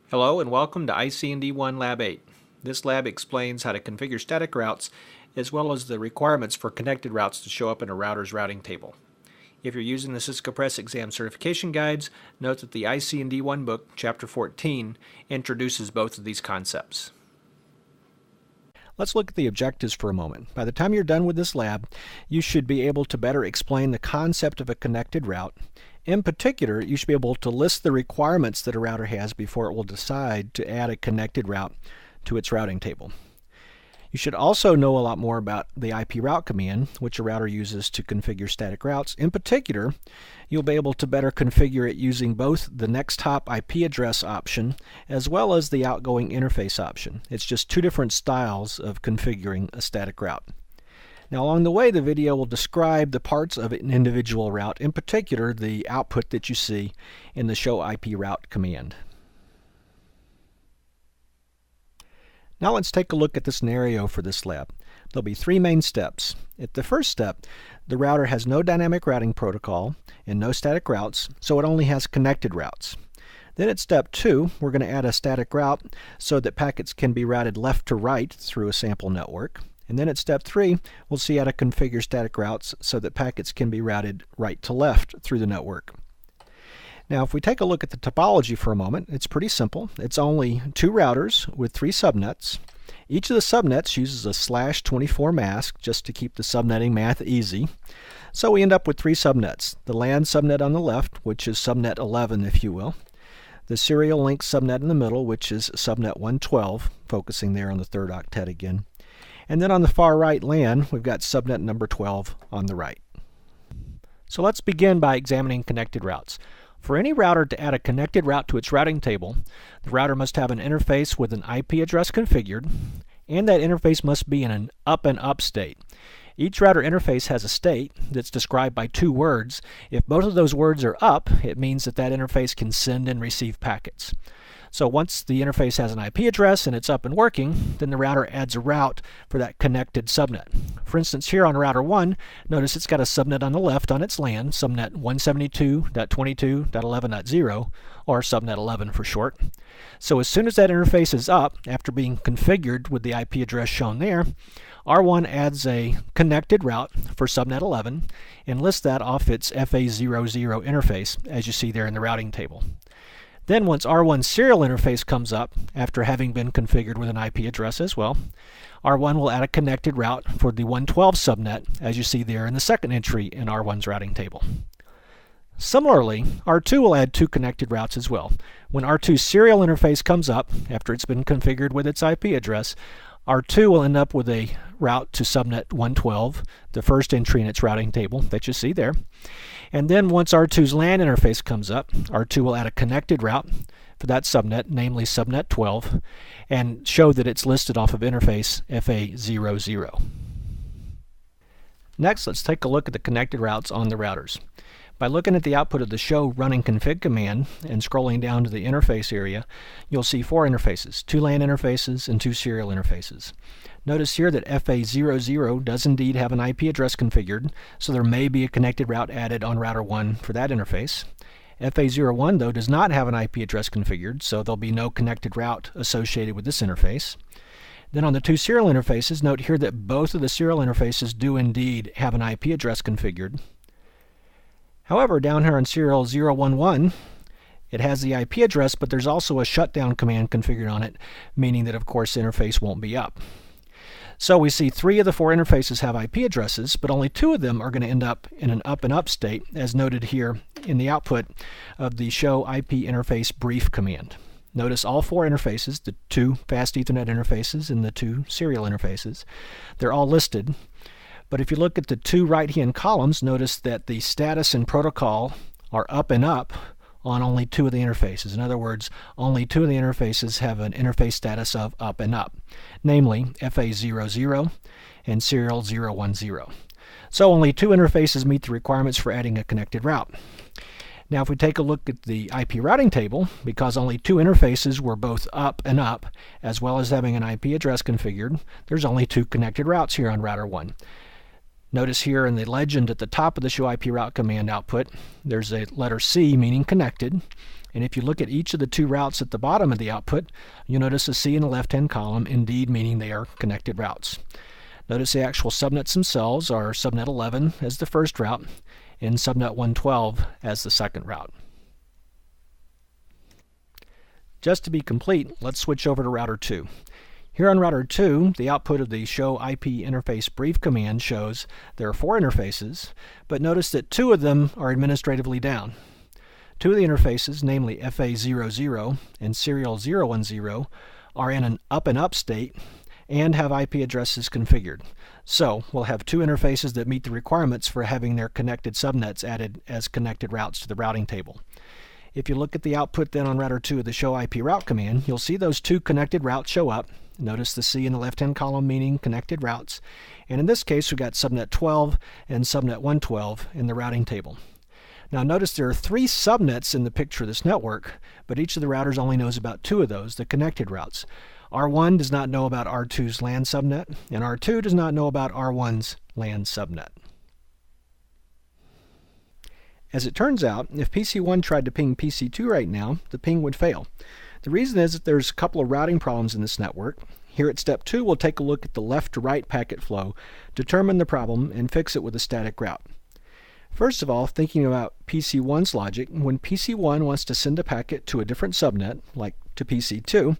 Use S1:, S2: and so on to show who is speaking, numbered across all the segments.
S1: Hello and welcome to ICND1 Lab 8. This lab explains how to configure static routes as well as the requirements for connected routes to show up in a router's routing table. If you're using the Cisco Press exam certification guides, note that the ICND1 book, Chapter 14, introduces both of these concepts. Let's look at the objectives for a moment. By the time you're done with this lab, you should be able to better explain the concept of a connected route. In particular, you should be able to list the requirements that a router has before it will decide to add a connected route to its routing table. You should also know a lot more about the IP route command, which a router uses to configure static routes. In particular, you'll be able to better configure it using both the next hop IP address option as well as the outgoing interface option. It's just two different styles of configuring a static route. Now along the way, the video will describe the parts of an individual route, in particular the output that you see in the show IP route command. Now let's take a look at the scenario for this lab. There'll be three main steps. At the first step, the router has no dynamic routing protocol and no static routes, so it only has connected routes. Then at step 2, we're going to add a static route so that packets can be routed left to right through a sample network. And then at step 3, we'll see how to configure static routes so that packets can be routed right to left through the network. Now if we take a look at the topology for a moment, it's pretty simple. It's only two routers with three subnets. Each of the subnets uses a /24 mask just to keep the subnetting math easy. So we end up with three subnets. The LAN subnet on the left, which is subnet 11 if you will. The serial link subnet in the middle, which is subnet 112, focusing there on the third octet again. And then on the far right LAN, we've got subnet number 12 on the right. So let's begin by examining connected routes. For any router to add a connected route to its routing table, the router must have an interface with an IP address configured, and that interface must be in an up and up state. Each router interface has a state that's described by two words. If both of those words are up, it means that that interface can send and receive packets. So once the interface has an IP address and it's up and working, then the router adds a route for that connected subnet. For instance, here on router 1, notice it's got a subnet on the left on its LAN, subnet 172.22.11.0, or subnet 11 for short. So as soon as that interface is up, after being configured with the IP address shown there, R1 adds a connected route for subnet 11 and lists that off its FA00 interface, as you see there in the routing table. Then once R1's serial interface comes up, after having been configured with an IP address as well, R1 will add a connected route for the 112 subnet, as you see there in the second entry in R1's routing table. Similarly, R2 will add two connected routes as well. When R2's serial interface comes up, after it's been configured with its IP address, R2 will end up with a route to subnet 112, the first entry in its routing table that you see there. And then once R2's LAN interface comes up, R2 will add a connected route for that subnet, namely subnet 12, and show that it's listed off of interface FA00. Next, let's take a look at the connected routes on the routers. By looking at the output of the show running config command and scrolling down to the interface area, you'll see four interfaces, two LAN interfaces and two serial interfaces. Notice here that FA00 does indeed have an IP address configured, so there may be a connected route added on router 1 for that interface. FA01 though does not have an IP address configured, so there'll be no connected route associated with this interface. Then on the two serial interfaces, note here that both of the serial interfaces do indeed have an IP address configured. However, down here on serial 011, it has the IP address, but there's also a shutdown command configured on it, meaning that of course the interface won't be up. So we see three of the four interfaces have IP addresses, but only two of them are going to end up in an up and up state, as noted here in the output of the show IP interface brief command. Notice all four interfaces, the two fast Ethernet interfaces and the two serial interfaces, they're all listed. But if you look at the two right-hand columns, notice that the status and protocol are up and up on only two of the interfaces. In other words, only two of the interfaces have an interface status of up and up, namely FA00 and serial 010. So only two interfaces meet the requirements for adding a connected route. Now if we take a look at the IP routing table, because only two interfaces were both up and up, as well as having an IP address configured, there's only two connected routes here on router 1. Notice here in the legend at the top of the show IP route command output, there's a letter C meaning connected, And if you look at each of the two routes at the bottom of the output, you'll notice a C in the left-hand column, indeed meaning they are connected routes. Notice the actual subnets themselves are subnet 11 as the first route and subnet 112 as the second route. Just to be complete, let's switch over to router 2. Here on router 2, the output of the show IP interface brief command shows there are 4 interfaces, but notice that 2 of them are administratively down. 2 of the interfaces, namely FA00 and serial 010, are in an up and up state and have IP addresses configured. So we'll have 2 interfaces that meet the requirements for having their connected subnets added as connected routes to the routing table. If you look at the output then on router 2 of the show IP route command, you'll see those 2 connected routes show up. Notice the C in the left-hand column meaning connected routes. And in this case, we've got subnet 12 and subnet 112 in the routing table. Now notice there are 3 subnets in the picture of this network, but each of the routers only knows about 2 of those, the connected routes. R1 does not know about R2's LAN subnet, and R2 does not know about R1's LAN subnet. As it turns out, if PC1 tried to ping PC2 right now, the ping would fail. The reason is that there's a couple of routing problems in this network. Here at step 2, we'll take a look at the left to right packet flow, determine the problem, and fix it with a static route. First of all, thinking about PC1's logic, when PC1 wants to send a packet to a different subnet, like to PC2,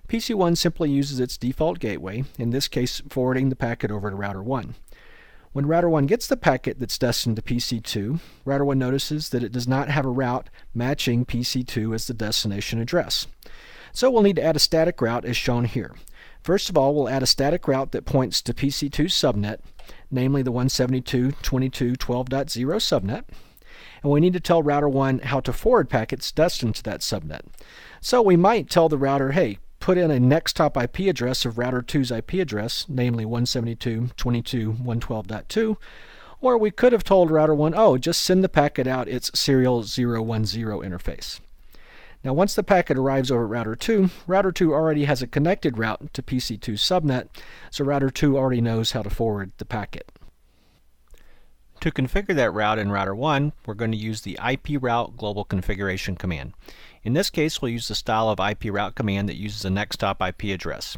S1: PC1 simply uses its default gateway, in this case forwarding the packet over to router 1. When router 1 gets the packet that's destined to PC2, router 1 notices that it does not have a route matching PC2 as the destination address. So we'll need to add a static route as shown here. First of all, we'll add a static route that points to PC2's subnet, namely the 172.22.12.0 subnet. And we need to tell router 1 how to forward packets destined to that subnet. So we might tell the router, hey, put in a next hop IP address of router 2's IP address, namely 172.22.112.2, or we could have told router 1, oh, just send the packet out its serial 010 interface. Now once the packet arrives over at router 2 already has a connected route to PC2's subnet, so router 2 already knows how to forward the packet. To configure that route in router 1, we're going to use the IP route global configuration command. In this case, we'll use the style of IP route command that uses a next hop IP address.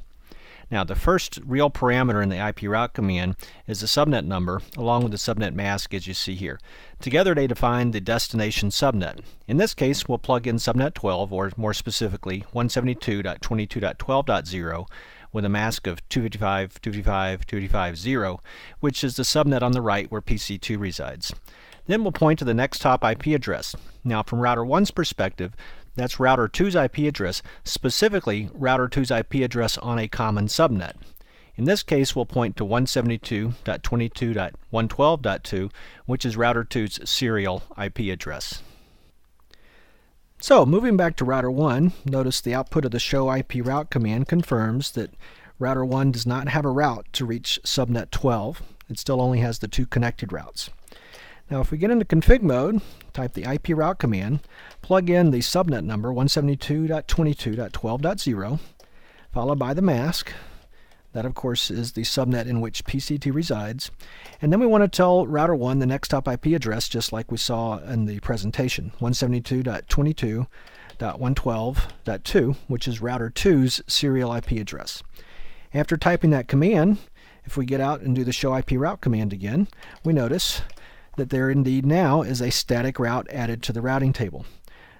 S1: Now, the first real parameter in the IP route command is the subnet number, along with the subnet mask as you see here. Together they define the destination subnet. In this case, we'll plug in subnet 12, or more specifically 172.22.12.0, with a mask of 255.255.255.0, which is the subnet on the right where PC2 resides. Then we'll point to the next hop IP address. Now, from router 1's perspective, that's router 2's IP address, specifically router 2's IP address on a common subnet. In this case, we'll point to 172.22.112.2, which is router 2's serial IP address. So, moving back to router 1, notice the output of the show IP route command confirms that router 1 does not have a route to reach subnet 12. It still only has the 2 connected routes. Now if we get into config mode, type the IP route command, plug in the subnet number 172.22.12.0, followed by the mask. That of course is the subnet in which PC2 resides. And then we want to tell router 1 the next hop IP address, just like we saw in the presentation, 172.22.112.2, which is router 2's serial IP address. After typing that command, if we get out and do the show IP route command again, we notice that there indeed now is a static route added to the routing table.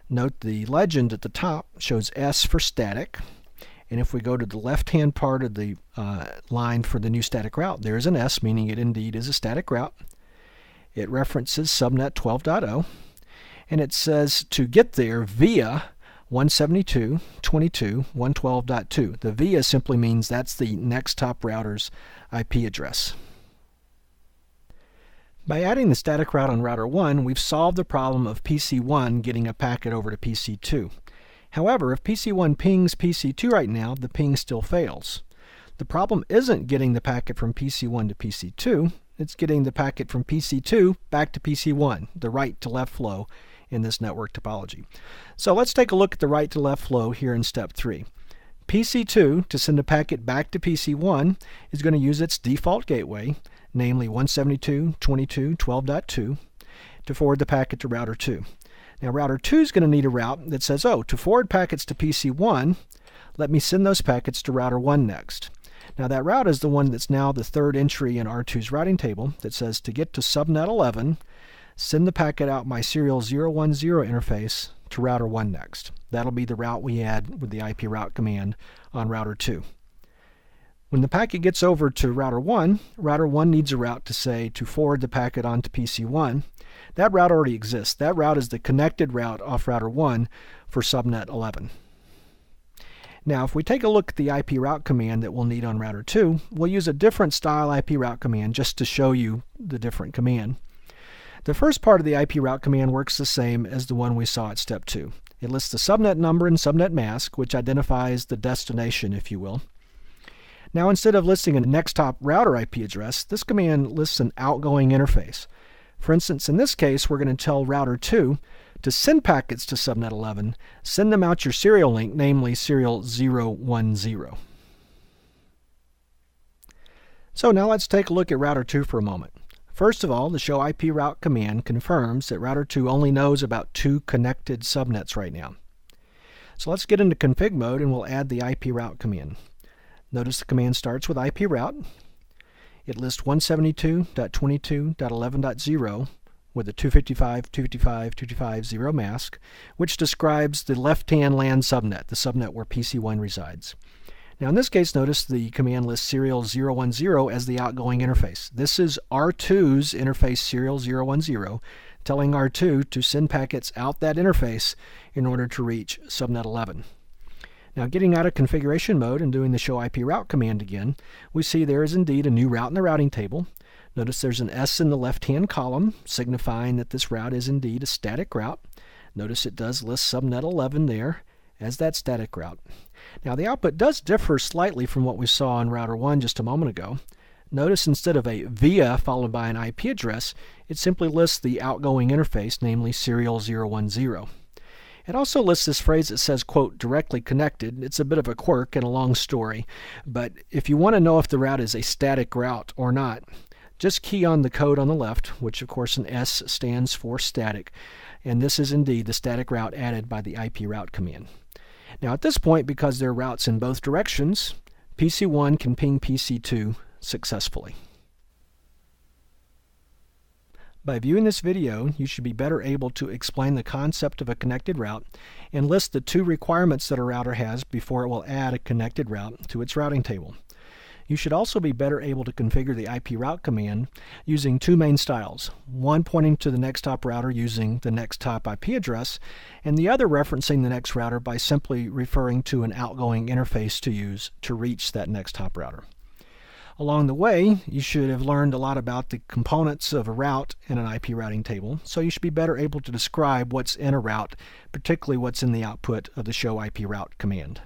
S1: Note the legend at the top shows S for static, and if we go to the left-hand part of the line for the new static route, there is an S, meaning it indeed is a static route. It references subnet 12.0, and it says to get there via 172.22.112.2. The via simply means that's the next hop router's IP address. By adding the static route on router 1, we've solved the problem of PC1 getting a packet over to PC2. However, if PC1 pings PC2 right now, the ping still fails. The problem isn't getting the packet from PC1 to PC2, it's getting the packet from PC2 back to PC1, the right to left flow in this network topology. So let's take a look at the right to left flow here in step 3. PC2, to send a packet back to PC1, is going to use its default gateway, namely 172.22.12.2, to forward the packet to router 2. Now router 2 is going to need a route that says, oh, to forward packets to PC1, let me send those packets to router 1 next. Now that route is the one that's now the third entry in R2's routing table that says to get to subnet 11, send the packet out my serial 010 interface to router 1 next. That'll be the route we add with the IP route command on router 2. When the packet gets over to router 1 needs a route to say to forward the packet onto PC1. That route already exists. That route is the connected route off router 1 for subnet 11. Now, if we take a look at the IP route command that we'll need on router 2, we'll use a different style IP route command just to show you the different command. The first part of the IP route command works the same as the one we saw at step 2. It lists the subnet number and subnet mask, which identifies the destination, if you will. Now, instead of listing a next hop router IP address, this command lists an outgoing interface. For instance, in this case, we're going to tell router 2 to send packets to subnet 11, send them out your serial link, namely serial 010. So now let's take a look at router 2 for a moment. First of all, the show IP route command confirms that router 2 only knows about 2 connected subnets right now. So let's get into config mode and we'll add the IP route command. Notice the command starts with IP route. It lists 172.22.11.0 with a 255.255.255.0 mask, which describes the left-hand LAN subnet, the subnet where PC1 resides. Now in this case, notice the command lists serial 010 as the outgoing interface. This is R2's interface serial 010, telling R2 to send packets out that interface in order to reach subnet 11. Now getting out of configuration mode and doing the show IP route command again, we see there is indeed a new route in the routing table. Notice there's an S in the left-hand column, signifying that this route is indeed a static route. Notice it does list subnet 11 there as that static route. Now the output does differ slightly from what we saw on router 1 just a moment ago. Notice instead of a via followed by an IP address, it simply lists the outgoing interface, namely serial 010. It also lists this phrase that says, quote, directly connected. It's a bit of a quirk and a long story, but if you want to know if the route is a static route or not, just key on the code on the left, which of course an S stands for static, and this is indeed the static route added by the IP route command. Now at this point, because there are routes in both directions, PC1 can ping PC2 successfully. By viewing this video, you should be better able to explain the concept of a connected route and list the 2 requirements that a router has before it will add a connected route to its routing table. You should also be better able to configure the IP route command using 2 main styles, one pointing to the next hop router using the next hop IP address, and the other referencing the next router by simply referring to an outgoing interface to use to reach that next hop router. Along the way, you should have learned a lot about the components of a route in an IP routing table, so you should be better able to describe what's in a route, particularly what's in the output of the show IP route command.